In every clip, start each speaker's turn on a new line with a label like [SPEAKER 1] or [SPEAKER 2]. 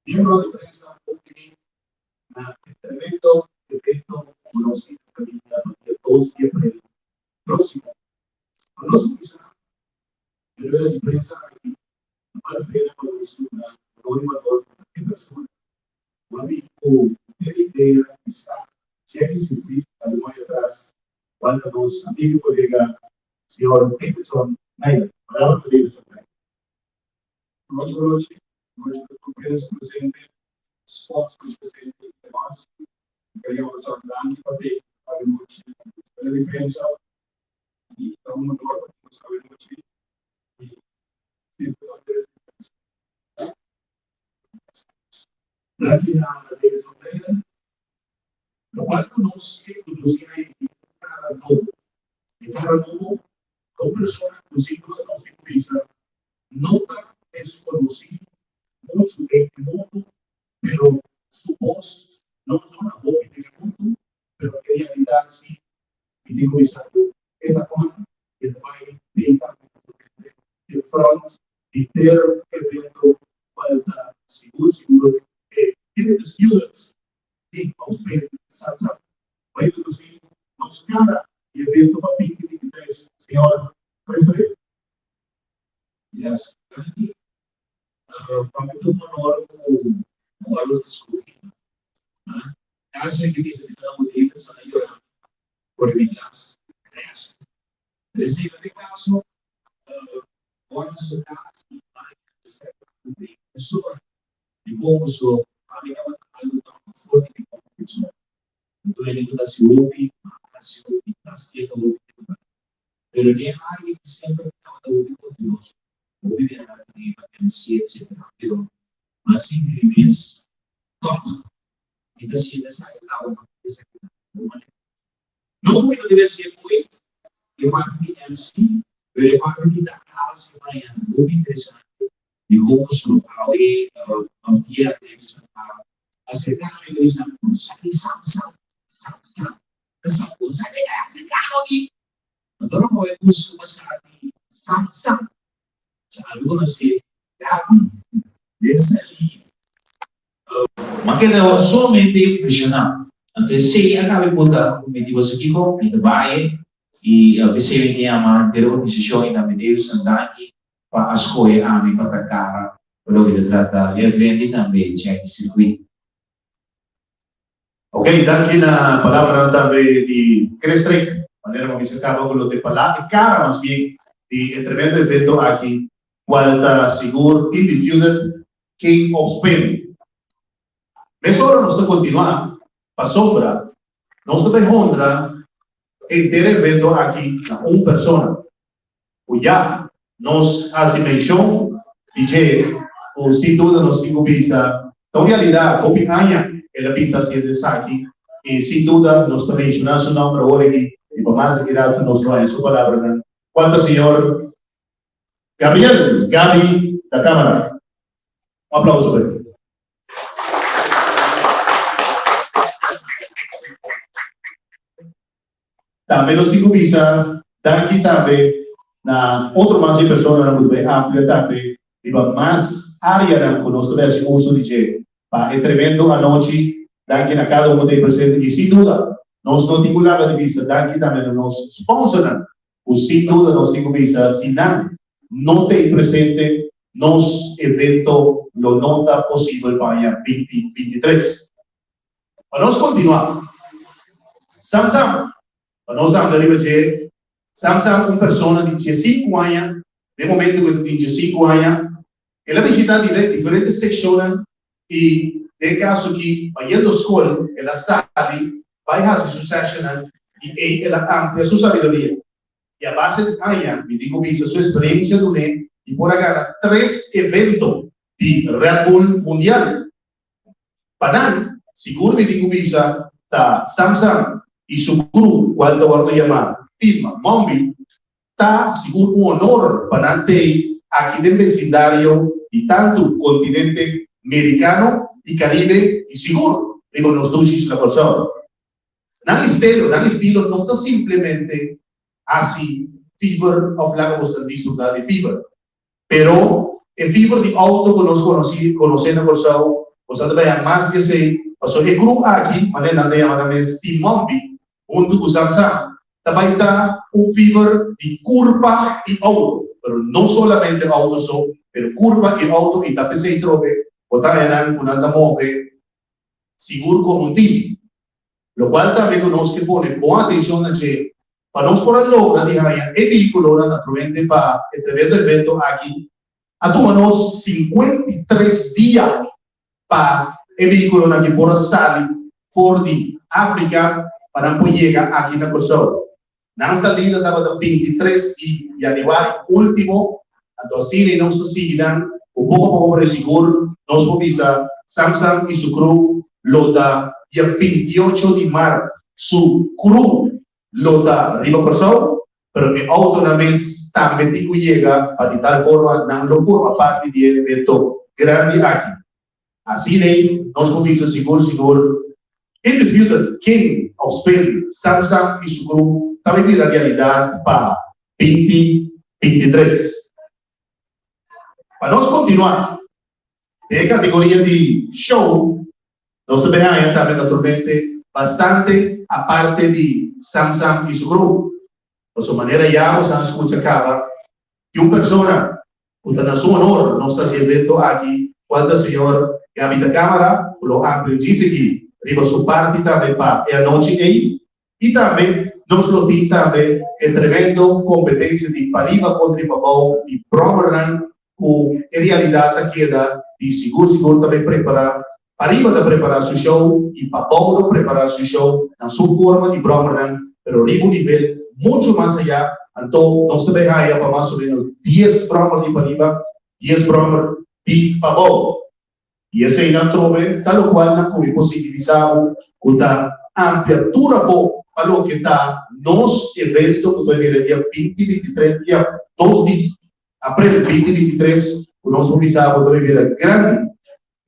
[SPEAKER 1] miembro de prensa, tremendo evento conocido el día 2 de abril próximo. Conoce quizá el rueda de prensa aquí, para pena con una valor de persona. Un amigo de idea está ya en circuito al muy atrás, cuando nos amigo colega, señor Davidson Naila, palabra de Davidson Naila. Noite, noite do presidente, esportes com o presidente de nós, queríamos ordenar para ter a noite da imprensa e então uma hora para saber noite e aqui na Davidson Naila, no qual conosco inclusive cara novo, uma pessoa inclusive da nossa empresa não está desconocido mucho en el mundo, pero su voz no es una voz en el mundo, pero en realidad sí. Y digo, esta cosa, el baile de front, y ter evento, falta, seguro, tiene los students, y nos ven, salsa, baile de los hijos, nos cara, y evento para 2023, señora, presidente. Yes. Para muito honor o valor descobrido. Caso em que diz que não poderia fazer llorar por milagres. Nesse caso, vamos tocar e pessoa de como sou a minha algo tão forte que como pessoa. Então ele não se ouve, se ouve, se ouve. Pero é alguém que sempre está ouvindo conosco. Ouve a narrativa, a ciência, pero mas incríveis, top. Então se nessa aula, não muito deve ser muito, eu acho que MC, eu acho que da cara se vai muito interessante. E como sou ao dia deles a cercar a igreja, sabe é africano aqui. Então não é isso, mas sabe algunos que ma quedó sumamente impresionado. Entonces, sí, acá me puta cometido ese equipo, y de Valle, y a veces me llama de la organización y también de Sandaki, para escoger a mi patacara, por lo que se trata de evento y también check circuito.
[SPEAKER 2] Ok, daqui na palavra também de Crestrek, maneira como se acaba com o de palavra, cara, mas bem, de entrevento evento aqui, qualta seguro individual que hospede. Mas agora nós estamos continuar para sombra, nós estamos honra em ter evento aqui na uma pessoa. O já nós fazemos menção de o sem dúvida nós temos visa. Então, em realidade, o picanha ela pinta se de aqui e sem dúvida nós também mencionamos o nome agora aqui e para mais aqui dá nós não é sua palavra. Quanto senhor Gabi da Câmara. Um aplauso para ele. Também nós temos visa, daqui também, na outra mais de pessoa muito bem ampla também, e mais área que nós temos uso de para entrevento à noite, daqui na cada tem presente, e sem dúvida, nós não temos nada de visa, daqui também nós sponsoram, o sem dúvida nós temos visa, se não tem presente nos evento lo nota possível para 2023. Para nós continuar, Samsung, para nós vamos ver Samsung uma pessoa de 15 anos, no momento que tem 15 anos, ela visita diferentes secções e, de caso que, vai à escola, ela sabe, vai fazer sua session e ela amplia sua sabedoria. E a base de Aya, me digo que sua experiência do NEM, e por agora 3 eventos de Red Bull Mundial. Para seguro me digo que da Samsung e seu grupo, quando eu chamar Team Mombi, está seguro um honor para ter aqui no vecindário de tanto continente americano e Caribe e seguro, digo, nos dois esforços. Não estilo não está simplesmente assim, fever of lack of de fever. Pero el fever de auto que nos conocemos Você também é mais que sei, passou e grupo aqui, mas não tem a mesma Timombi, onde o Samsung também está fever de curva e auto, mas não somente auto só, mas curva e auto e também se trobe, botar uma anda move seguro como um time. Lo qual também nós que pone boa atenção na gente, para nós por a logra de ganhar e veículo naturalmente para o evento aqui, a tomamos 53 dias para o veículo aqui por sair fora de África para poder chegar aqui na Kosovo. Na salida estava 23 de janeiro último, então assim nós seguimos um pouco para seguro, nós podemos Samsung e seu crew lota dia 28 de março, su crew lota riba Kosovo, pero que autonomamente também tem que chegar para de tal forma não forma parte do evento grande aqui. Assim, nós podemos seguro, Undisputed King of Spain, Samsung e seu crew também tem a realidade para 2023. Para nós continuar, a categoria de show, nós também também naturalmente bastante a parte de Samsung e seu grupo. De sua maneira, já você escuta acaba que uma pessoa, na sua honor, nós estamos evento aqui, quando o senhor que habita a Câmara, o amplo disse que riba sua parte também para a noite aí, e também nós temos também a tremenda competência de Pariba contra Papau e Promerland, com a realidade que dá de seguro também preparar. Pariba de preparar seu show e Papau de preparar seu show na sua forma de Promerland, pero riba um nível muito mais allá. Então, nós também aí para mais ou menos 10 Promer de Pariba, 10 Promer de Papau. E esse aí não trove, tal qual não como possibilizado, com a ampliatura para o que está nos evento que vai vir dia 20 e 23, dia 2 de abril 2023, o nosso mobilizado vai vir grande.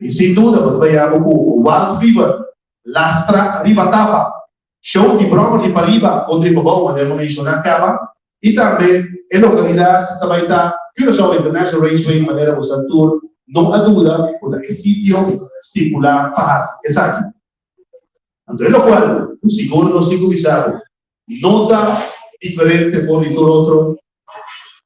[SPEAKER 2] E sem dúvida, vai haver o Wild Fever, Lastra, Ribatapa, show de Broma de Pariba, contra o Bobão, onde eu mencionar acaba, e também a localidade também está, Curaçao International Raceway, maneira de Santur, não há dúvida, o sítio estipular para aqui. Então, é o qual, o seguro nos tem visado, não está diferente por todo outro,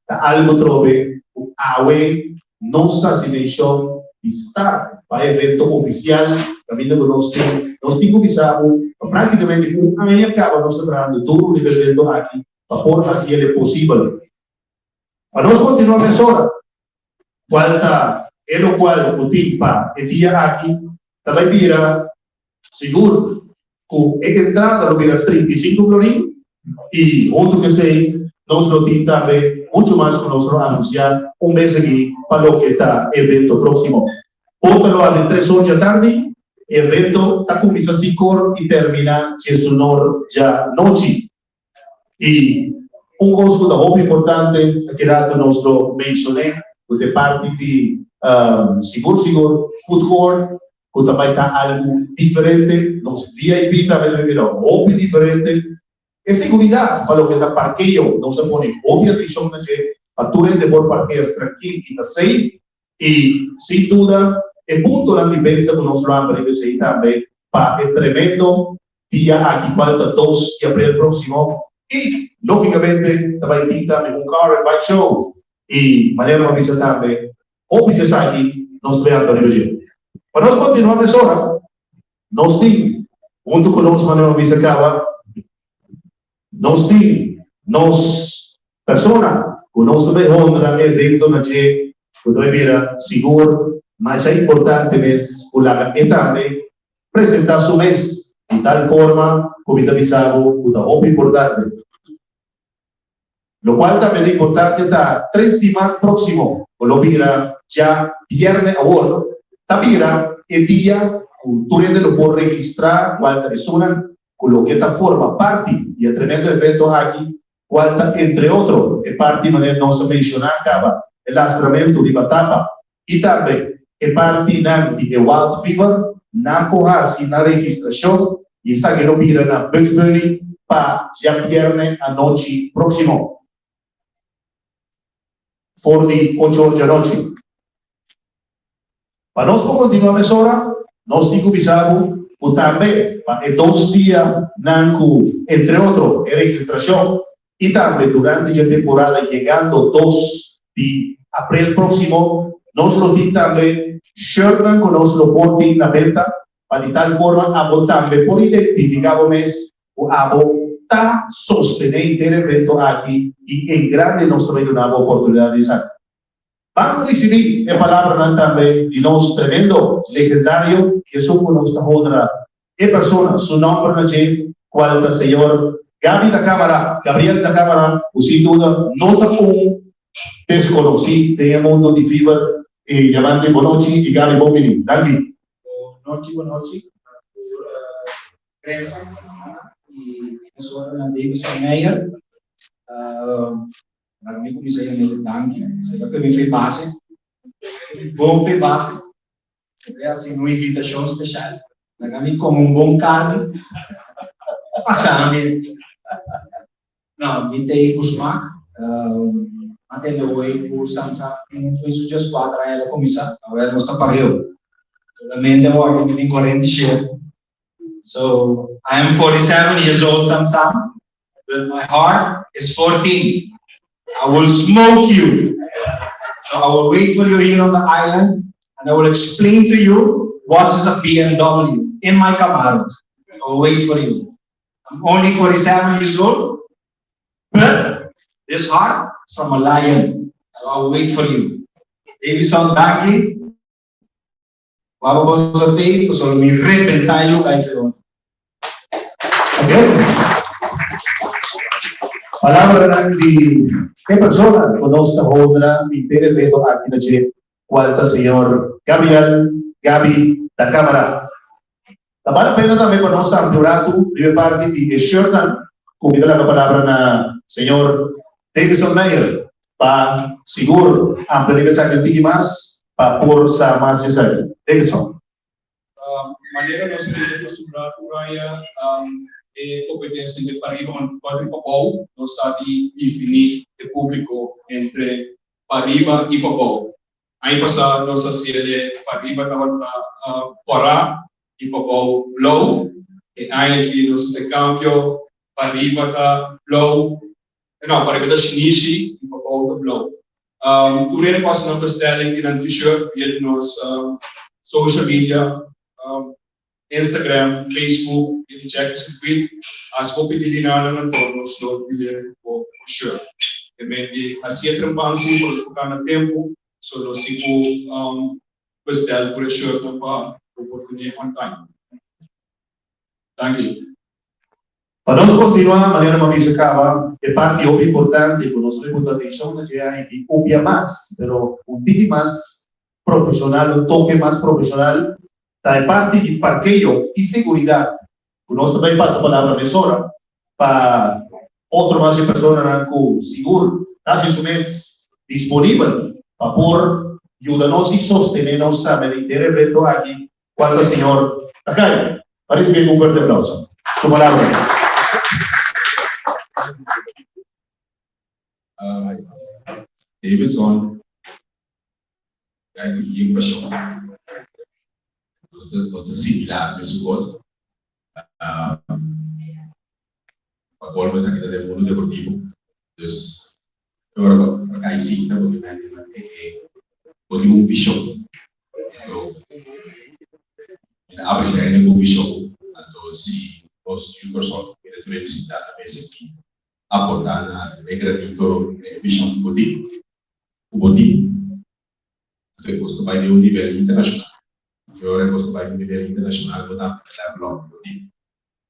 [SPEAKER 2] está algo trove, o AUE não está sem deixar de estar para o evento oficial, também nós temos visado, praticamente um ano acaba nós trabalhando duro no evento aqui, para forma se ele é possível. Para nós continuamos agora, qual está o qual o tempo e dia aqui, também vira seguro, com a entrada do vira 35 florim, e outro que sei, nós não temos também muito mais que nós anunciar mês aqui para o que está evento próximo. Outra lo abre 3 horas da tarde, evento está começando a 5 horas e termina de sonor já noite. E coisa muito importante que nós mencionei, de parte de seguro, food court, que também está algo diferente, nos VIP também virá algo diferente, e segurança para o que está parqueio, não se põe óbvia atenção na gente, a turma de por parqueio tranquilo e está safe, e sem dúvida, é ponto lá de venda que nós vamos ver também, para o tremendo dia aqui, 2 de abril próximo, e, logicamente, também tem também car and bike show, e maneira de avisar também, óbvio aqui, nós vemos a região. Para nós continuarmos agora, nós temos, junto com nós, maneira de avisar, nós temos, pessoas, que nós também honra evento na gente, que também vira seguro, mas é importante mesmo, e também apresentar seu mês, de tal forma, como está avisado, que é muito importante. Lo qual também é importante, está 3 de março próximo, lo vira já viernes agora, está vira o dia, o turno lo pode registrar, quanta pessoa, com lo que está forma parte, e é tremendo evento aqui, quanta, entre outros, é parte, maneira não se mencionar, acaba, o lastramento de Batapa, e também, é parte de Wild Fever, na corrase, na registração, e essa que lo vira na Bugs Bunny, para já viernes à noite próximo. For de 8 horas da noite. Para nós continuamos agora, nós digo bisabo, o também, é 2 dias, entre outros, é registração. E também, durante a temporada, chegando 2 de abril próximo, nós lo também, shirt com nosso porte na venta, para de tal forma, a também, por identificar o mês, o abo está sostenendo o evento aqui, e em grande nós também uma oportunidade de saber. Vamos recibir a palavra também de nosso tremendo legendário, que somos nossa outra persona, seu nome na gente, qual é o senhor Gabi da Câmara, Gabriel da Câmara, o sem dúvida, nota desconocido, tem mundo de fibra, e chamante boa noite, e Gabi, bom menino. Daqui.
[SPEAKER 3] Boa noite. Prensa e pessoal na Davidson Meyer. Kami bisa yang militang, saya kami fez base, bom fez base, é assim uma invitação especial. Kami com bom carne, passamos. Não, me tem Gusmak, até hoje o Samsa fez o just quatro ela comissão, agora nós estamos pagando. Solamente eu agora me tem 47. So I am 47 years old, Samsam, but my heart is 14. I will smoke you. So I will wait for you here on the island, and I will explain to you what is a BMW in my Camaro. I will wait for you. I'm only 47 years old, but this heart is from a lion. So I will wait for you. Davidson Banky, vamos a ti, pues solo me reventar yo, guys.
[SPEAKER 2] Okay. Palavra de que persona conosco outra intervento aqui na gente, qual o senhor Gabi da Câmara. Vale a pena também conosco o jurado, primeira parte de Shortan, convidar a palavra na senhor Davidson Meyer, para seguro ampliar a gente mais, para pôr sa mais necessário. Davidson.
[SPEAKER 4] Maneira nós temos acostumado Raya competência de Pariba e Papou, nós sabemos definir o público entre Pariba e Papou. Aí passa nossa série Pariba estava fora e Papou low, e aí aqui nosso câmbio Pariba está low, não, Pariba está chinese e Papou está low. Toen ik pas een bestelling in een t-shirt via onze social media, Instagram, Facebook, je check circuit, as copy di dinana ng tono slot bili po shirt. E maybe assim é trampansi por ficar na tempo, so nós tipo bestel por shirt para oportunidade on time. Thank you.
[SPEAKER 2] Para nós continuar a maneira como se acaba, é parte importante com nossa reputação, que é que obvia mais, pero um tipo mais profissional, um toque mais profissional, da parte de parqueio e segurança. Nós também passa a palavra mesora para outra mais pessoa com seguro, está isso mês disponível para pôr ajuda-nos e sostener-nos também em ter evento aqui, quando o senhor Takaya, parece que é um forte aplauso. Sua palavra.
[SPEAKER 5] Davidson, yung pasyon. Gusto similar, may sugot. Pag-almost na kita del mundo deportivo. Dus, pero pagkaisip na pag-management, pwede yung vision. Ito, inaabas na yung vision. Ito, si Boss Jefferson, pinatuloy na si Data Basic. Aportar na granito vision uboti. Ito gusto ba yung nível internacional. Ora gusto ba yung nível internacional mo tapos na blog uboti.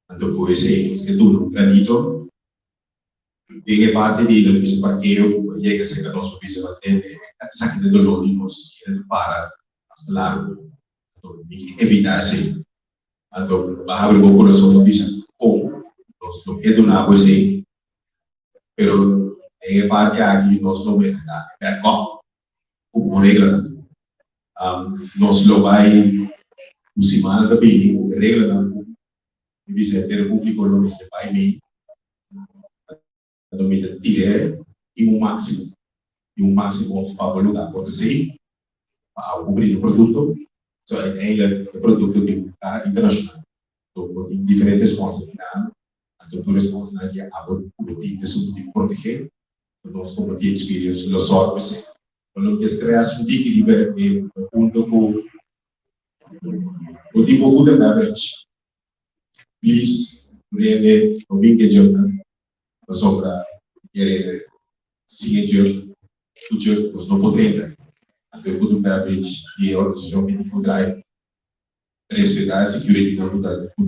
[SPEAKER 5] Ando po ese que tu no granito. Tiene parte di lo que se parqueo llega a ser que nos pise bater saque de dolor y nos quiere para hasta largo. Evitar ese. Ando baja el corazón no pisa con los lo que donavo ese. Pero en parte aquí nos lo muestra nada, como regla, nos lo va a usar de bien, regla, y dice el público lo que se va a ir, domina tire y un máximo para el lugar, porque sí, para cubrir el producto, So uiteindelijk de producten die internationaal door diferentes sponsors gedaan. En door de sponsors die hebben die de super die proteger. Nós como die experience lo sorte se. Quando que crea um tipo de ver punto com o tipo food and beverage. Please, rende o vinke jump. Sopra querer seguir o nós não podemos. Então food and beverage e a organização que tipo drive respeitar a security não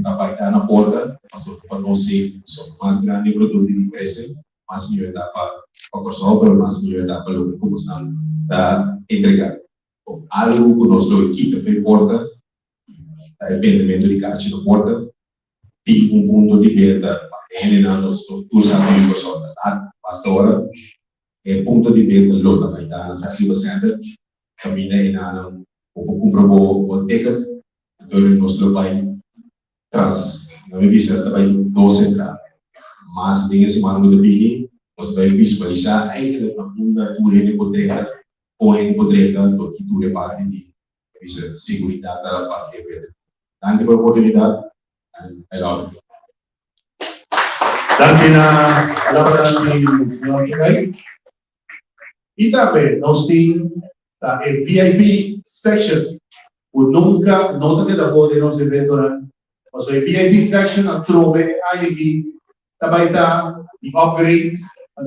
[SPEAKER 5] tá baita na porta, passou para não ser mais grande produto de preço, mais melhor dá para consumir, mais melhor dá para o como estão da entregar. Algo que nós lo equipa para porta, dependimento de caixa na porta, tem ponto de venda, na nossa turma de pessoas, basta hora, ponto de venda local vai dar na festival center, caminha na compra o ticket. Door nos lobby trans, na minha visão também 12 entradas. Mas dingen se mano de bini, nós vai visualizar eigenlijk na bunda toer de potreta ou em potreta do que toer parte de segurança da parte de Danke pela oportunidade and I love you.
[SPEAKER 2] Danke na palavra do senhor Miguel. E também nós temos a VIP section. Nunca nota que da pode não se vê durante a VIP section a trove aí também tá de upgrade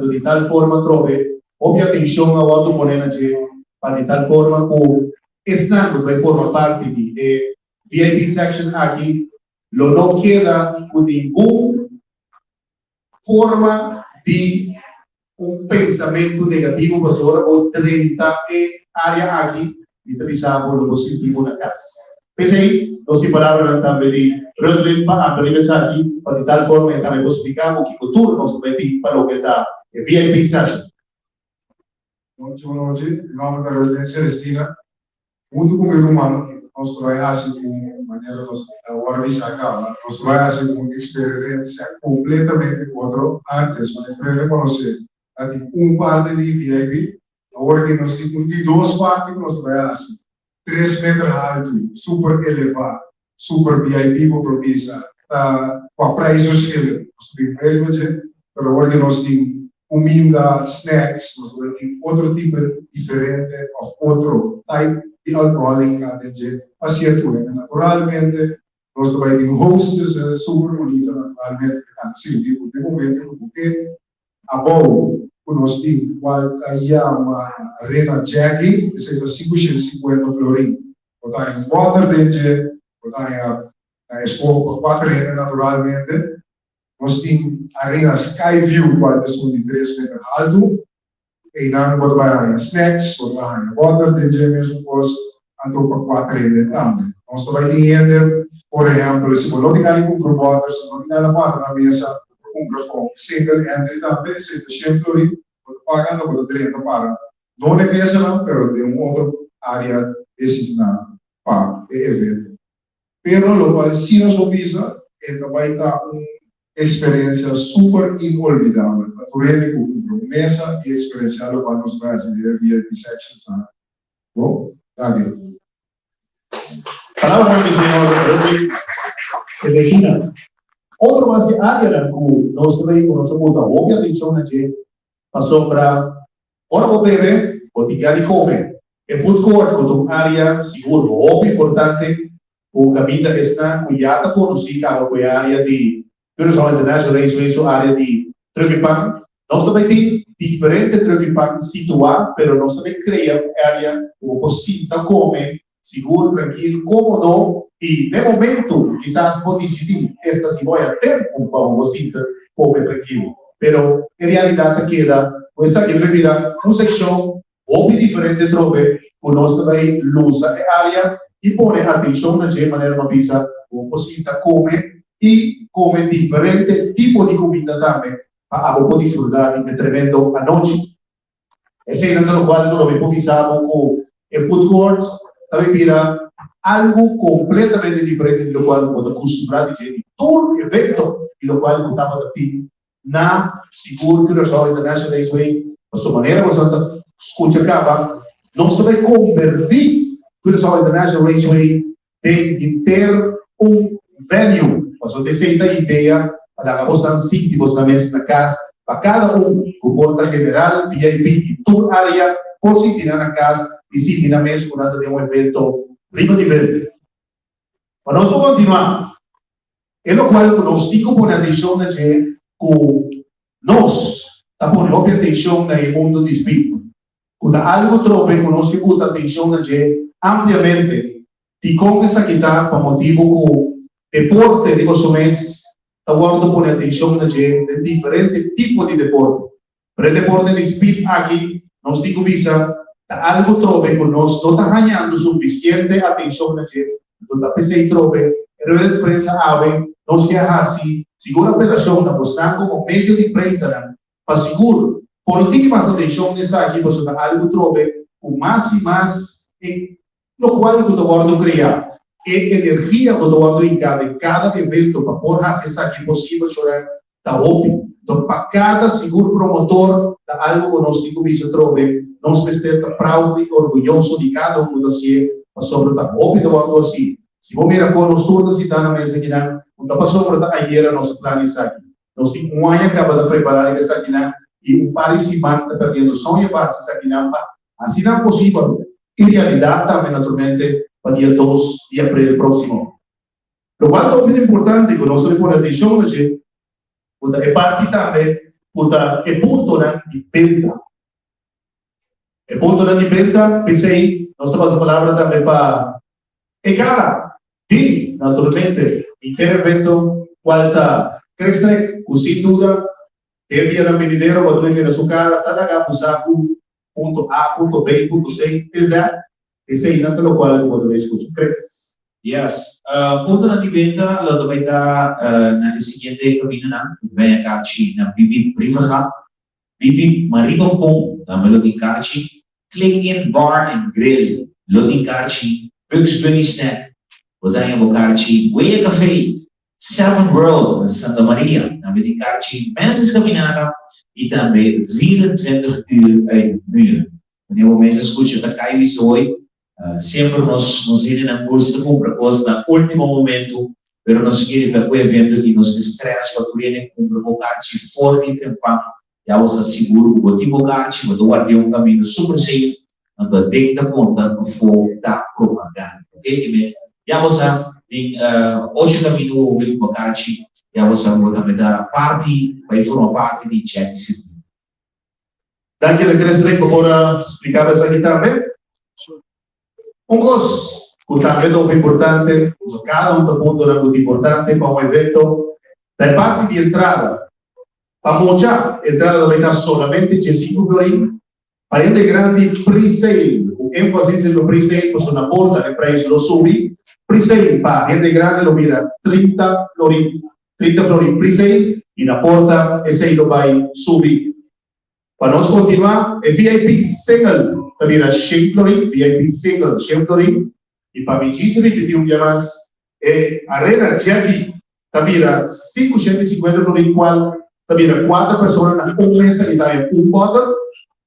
[SPEAKER 2] de tal forma trove obvia atenção a outro ponena de para de tal forma o estando vai formar parte de VIP section aqui lo não queda com nenhuma forma de pensamento negativo para o 30 área aqui e utilizamos o positivo na casa. Pensei, nós temos palavras também de Rodrigo para aniversário aqui, para de tal forma que também explicamos que o futuro nós vamos ter para o que está VIP session.
[SPEAKER 6] Buongiorno oggi, in nome della Ordine Celestina, muito come humano, nós trabalhamos com maneira agora visa acaba, nós trabalhamos com experiência completamente outra antes, mas para reconhecer que parte de VIP agora que nós temos de duas partes que nós trabalhamos, 3 metros alto, super elevado, super VIP para propisa, com a preços que nós temos primeiro, mas agora que nós temos comida, snacks, nós temos outro tipo diferente, outro type de alcoólica, assim naturalmente, nós também temos hostess super bonita, naturalmente, sim, de momento, porque a boa nós temos uma arena Jackie, que seja 550 florim. Botar em water danger, botar em escola 4 arenas naturalmente. Nós temos arena Skyview, que são de 3 metros alto. E não botar em snacks, botar em water danger mesmo, pois andou para 4 arenas também. Nós também temos, por exemplo, se você não tem comprar water, se não tem na mesa, compra com single entry também, se você tem florim, pagando por 30 para. Não é mesa não, pero de outra área designada para o evento. Pero lo cual si nos visa, vai estar uma experiência super inolvidável. A turene com promessa e experiência lo qual nós vai fazer via section. Bom, David.
[SPEAKER 2] Palavra do senhor Rodrigo Celestina. Outra base área que nós também conhecemos a óbvia atenção na gente passou para ora o bebê, o tigar e comer. E food court, com uma área segura, óbvio, importante, o caminho está cuidada por nós, que é a área de Tourism International Raceway, a área de truck e pan. Nós também temos diferentes truck e pan situados, mas nós também criamos área o possível comer, seguro, tranquilo, cômodo, e no momento, quizás pode decidir, esta se vai a tempo para você comer tranquilo. Pero en realidad queda, pues aquí revira una sección muy diferente trove, con nuestra luz área y pone atención a de manera más visa, como posible come y come diferente tipo de comida también, para poder disfrutar de tremendo anoche. Ese es lo cual nos lo visamos con el food court, también mira algo completamente diferente de lo cual nos acostumbramos a todo evento y lo cual estamos aquí. Na seguro que Tourism International Raceway, a sua maneira, você escuta acaba, nós também convertir Curaçao International Raceway tem ter venue, mas o desejo a ideia para apostar sítio também na casa, para cada com porta general, VIP e tour área, por si na casa e si na mesa quando tem evento primo nível. Mas nós vamos continuar. É o qual nós temos que atenção na gente, com nós, estamos com atenção no mundo do espírito. Quando algo trobe, nós temos que atenção na gente ampliamente. E com essa guitarra, para motivo que deporte de vocês, está guardando por atenção na gente de diferentes tipos de deporte. Para o deporte de speed aqui, nós temos que visar algo trobe que nós não está ganhando suficiente atenção na gente. Então, está pensando em trobe, a rede de prensa abre, nós que assim, segura a operação, está como meio de prensa, para seguro, por não ter mais atenção nessa aqui, você está algo trobe, o mais e mais, no qual eu estou criar, é energia que eu estou em cada evento, para pôr isso aqui possível, está óbvio. Então, para cada seguro promotor, está algo que nós temos que trobe, nós precisamos proud e orgulhoso de cada um de si, mas sobre está óbvio, estou assim. Se você mirar com nós todos e está na mesa aqui, não passou por ayer a nossa plano aqui. Nós temos um ano acaba de preparar isso aqui, e parecimento está perdendo sonho para isso aqui, assim não é possível. Em realidade, também, naturalmente, para dia 2 de abril próximo. O qual é muito importante, que nós temos atenção, é parte também, é ponto de venda. É ponto de venda, pensei, nós temos a palavra também para. É cara, sim, naturalmente, intervento, qualta, cresce, sem dúvida, tem dia na menina, quando vem na sua cara, talaga, pusaco, ponto A, ponto B, ponto C, exato. Esse aí não é o qual eu vou escutar, cresce.
[SPEAKER 7] Yes. Punto na dibenta, lo também está na seguinte caminho na vem a carti na bibi privaha, bibi marido com na melody carti, click in bar and grill, loading carti, Bugs Bunny snack, bodanya mo carti, Way Café, Seven World na Santa Maria, na melody carti, menses caminhada e também 24 uur uit muur. Wanneer we mensen escuchen dat kai is hoy, sempre nos viene na curso com propósito na último momento, pero nós queremos que o evento que nos estresse para que provocar te forte e trempar, já os asseguro o motivo garte, mas o caminho super safe, então tem que conta no fogo da propaganda, ok? Já você tem hoje caminho o motivo garte, já você também da parte, vai formar parte de Genesis.
[SPEAKER 2] Daniel, ¿quieres ahora explicar eso aquí también? Un cosa que también es muy importante, cada un punto es muy importante para un evento, la parte de entrada, para mucha entrada debe estar solamente 5 florín, para gente grande pre-sale, con énfasis en lo pre-sale, pues una porta de precio lo subí, pre-sale para gente grande lo mira 30 florín pre-sale, y la porta ese lo va a subir. Para nós continuar, é VIP single, também é 100 florin, VIP single, 100 florin, e para me dizer que tem mais, é Arena Jackie, também é 550 florin, qual também é 4 pessoas na mesa e também bottle,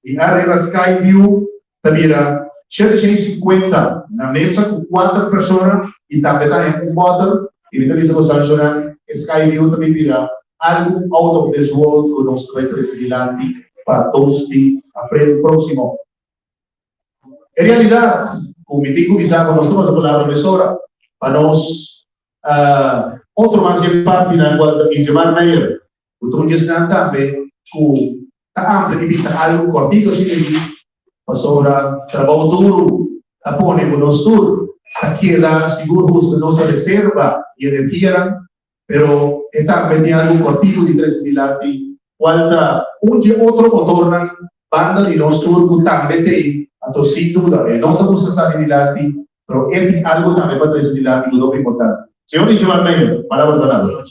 [SPEAKER 2] e Arena Skyview, também é 750 na mesa com 4 pessoas e também tem bottle, e também se você mencionar, Skyview também virá algo out of this world que nós vai trazer adiante para todos de abril próximo. En realidad, como me digo, nós temos a palavra emissora para nós, outro mais de parte na qual em Jamar Meyer, o tom de estar também com a ampla que visa algo cortito assim para sobre trabalho duro, a pôr com nós tudo, aqui dá seguro de nossa reserva e energia, pero é também algo cortito de 3 milagres. Quando outro motor na banda de nós turco também tem a torcida, não estamos a sair de lá, mas é algo também para trazer de lá, muito importante. Senhor Ichiban Meyer, palavra para nós.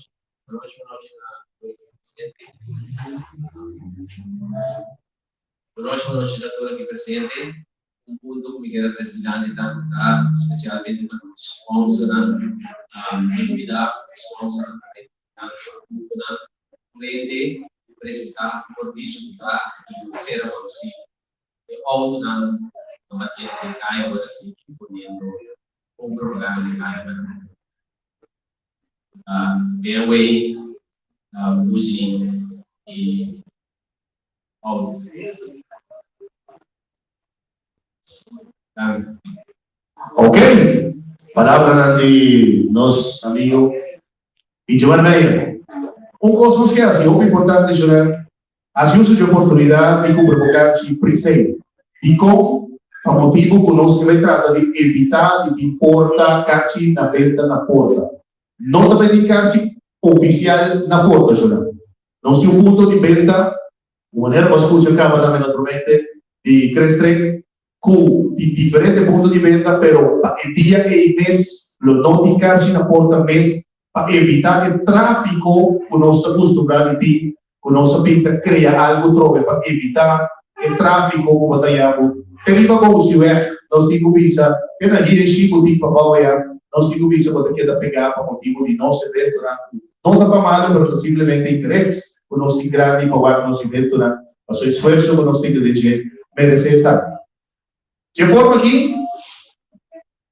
[SPEAKER 8] Boa noite, doutor aqui presente. Punto que quero presidente especialmente para o sponsor, a atividade sponsor, cliente apresentar por disputar e ser possível. Ou na matéria de caio, agora fique podendo propaganda kaya Airway, using the
[SPEAKER 2] Ok, palavra de nosso amigo Giovanni Meyer. Coisa que é assim, muito importante, João, as uso de oportunidade de provocar-se presente. E com o motivo que nós também trata de evitar de importar carne na venda na porta. Não também de carne oficial na porta, João. Nós temos um ponto de venda, de maneira que escuta acaba naturalmente de crescer com diferentes pontos de venda, pero el dia e mês, não de carne na porta mês, para evitar que o tráfico que nós estamos acostumados a ter, que nós pinta cria algo trobe, para evitar o tráfico que batallamos. Teriba ko usiwe, nós temos visa, que na dirigir o tipo para nós temos visa para que da pegar para motivo de nosso evento, não dá para mal, mas simplesmente interesse que nós temos grande para o nosso evento, o seu esforço que nós temos de merecer estar. De forma que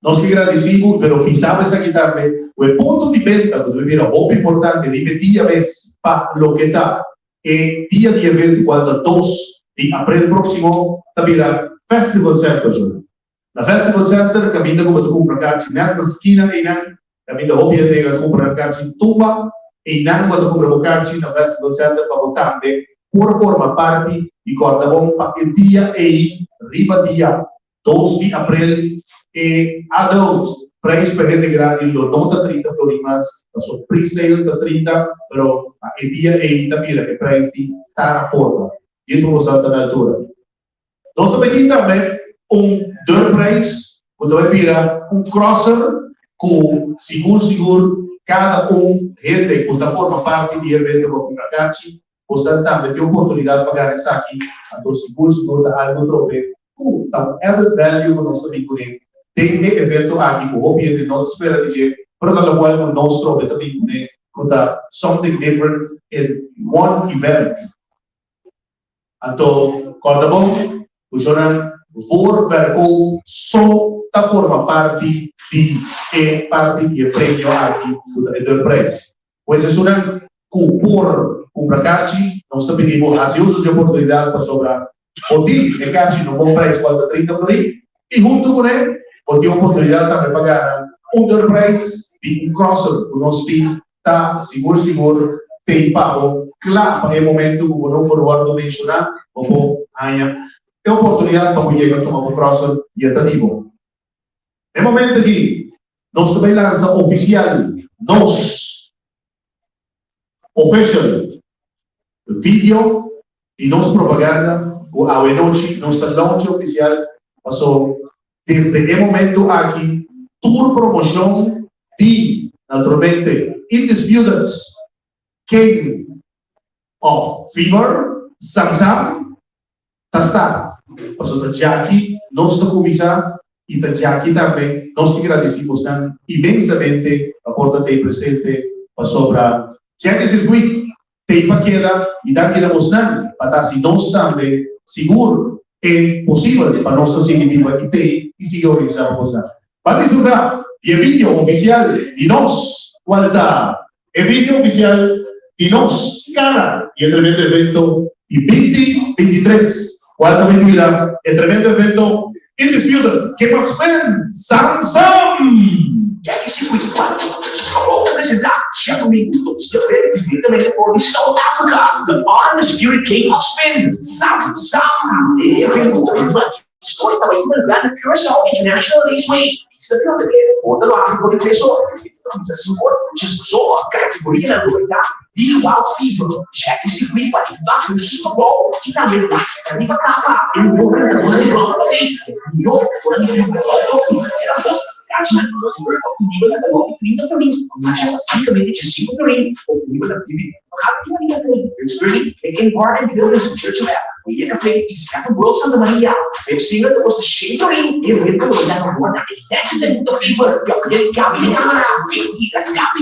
[SPEAKER 2] nós que agradecemos, mas pensamos aqui também, o ponto de venda que deve ser muito importante, repetir a vez para o que está, é dia de evento, quando 2 de abril próximo, está Festival Center, João. Na Festival Center, caminho como tu compra cartas na esquina, e não, caminho hobby de comprar cartas em Tumba, e não quando compra cartas na Festival Center para votar, por forma parte e corda bom para o dia e riba dia 2 de abril e adultos preço para gente grande lo nota 30 florimas so pre-sale da 30 pero o dia e também que preço de estar a porta isso vamos estar na altura nós também também door price quando vai virar crosser com seguro cada gente que forma parte do evento para comprar cartas você também tem oportunidade de pagar isso aqui a do seguro da algo trope então added value que nós também podemos tem evento aqui com o hobby de nós espera dizer para o qual nós trope também podemos something different in one event então corda bom o jornal voor verkoop só da forma parte de prêmio aqui do preço pois é jornal por comprar cartas, nós também pedimos as usos de oportunidade para sobrar. Pode ter cartas no bom preço, quanto a 30 florins, e junto com ele, pode ter oportunidade também de pagar under price de crosser, o nosso time está seguro, tem pago, claro, para o momento que o não forward mencionar, ou ganha, tem oportunidade para chegar a tomar um crosser e até digo. No momento que nós também lançamos oficial, official vídeo e nossa propaganda o noite nossa launch oficial passou desde o momento aqui tour promoção de naturalmente Undisputed King of Fever Samsung está passou da Jackie nossa comissão e da Jackie também nós que agradecemos imensamente a porta ter presente passou para Jackie Circuit tem paqueta e dá aquela mostrando para se nós também seguro é possível para nós seguir viva e ter e seguir organizando mostrar. Para desfrutar o vídeo oficial de nós qualidade o vídeo oficial de nós cara e o tremendo evento de 2023 quando me mira o tremendo evento Undisputed King of Spin Samsung
[SPEAKER 9] Jackie Circuit acabou de apresentar Thiago Minutos diretamente por South Africa, the undisputed king of spin, Samsung. Esse evento historicamente marcado na Curaçao International Raceway. Isso é o ponto do lado do impressor. Organização discussão a categoria da novidade e o Wild Fever. Jackie Circuit vai dar no Super Bowl que também vai ser a capa. Eu vou ver o ano igual para mim. Eu vou ver o ano o nível da Globo 30 florins, praticamente de 5 florins, o nível da TV rapidamente. Streaming, taking part in buildings in Church of Heaven. We had to play the 7 World Santa Maria. They've seen that there was the shade florin, e o evento foi dado uma da intensidade do fever. Eu queria caminhar, eu queria caminhar,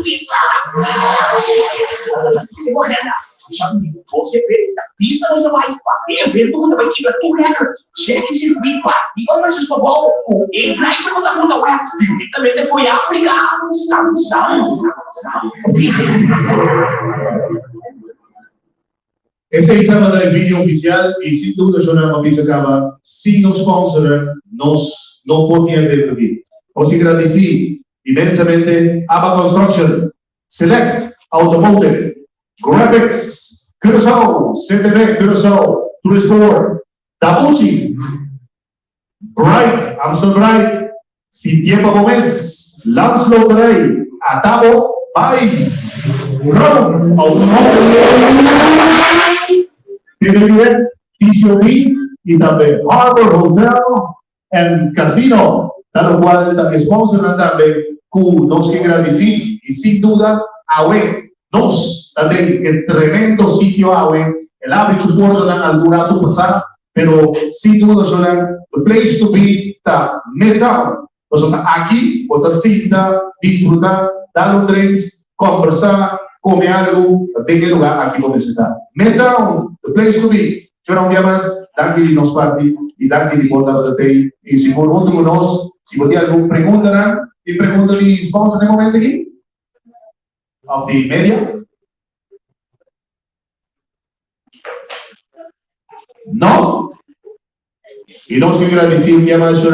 [SPEAKER 9] pista. Morrendo. Você vê, na pista você vai bater, evento você vai tirar tu recorde. Cheque circuito, e vamos nesse futebol, com driver com a puta web, diretamente foi África.
[SPEAKER 2] Ese es el tema del vídeo oficial y sin duda yo no me acaba. Si nos sponsoran, nos no podían ver aquí. Os agradecí inmensamente ABA Construction, Select Automotive, Graphics, Curaçao, CTV, Curaçao, Toursport, Tabuchi, Bright, Amstel Bright, Sin Tiempo Gómez, Lance Loteray, Atabo, Bay, Rome Automotive, TCB y también Harbor Hotel and Casino, tal cual sponsor también que nos agradecí y sin duda Awe nos también el tremendo sitio Awe el abre su puerta al durato pasar pero sin duda son the place to be ta Midtown. Nosotros aquí vos cinta disfrutar dar un drinks conversar comer algo en el lugar aquí donde se está. Midtown, the place to be. Yo no me más, danke di nos party y danke di porta de te y si por junto con nos, si vos tienes alguna pregunta, y pregunta di sponsor en el momento aquí, of the media. No. Y nos agradecemos ya más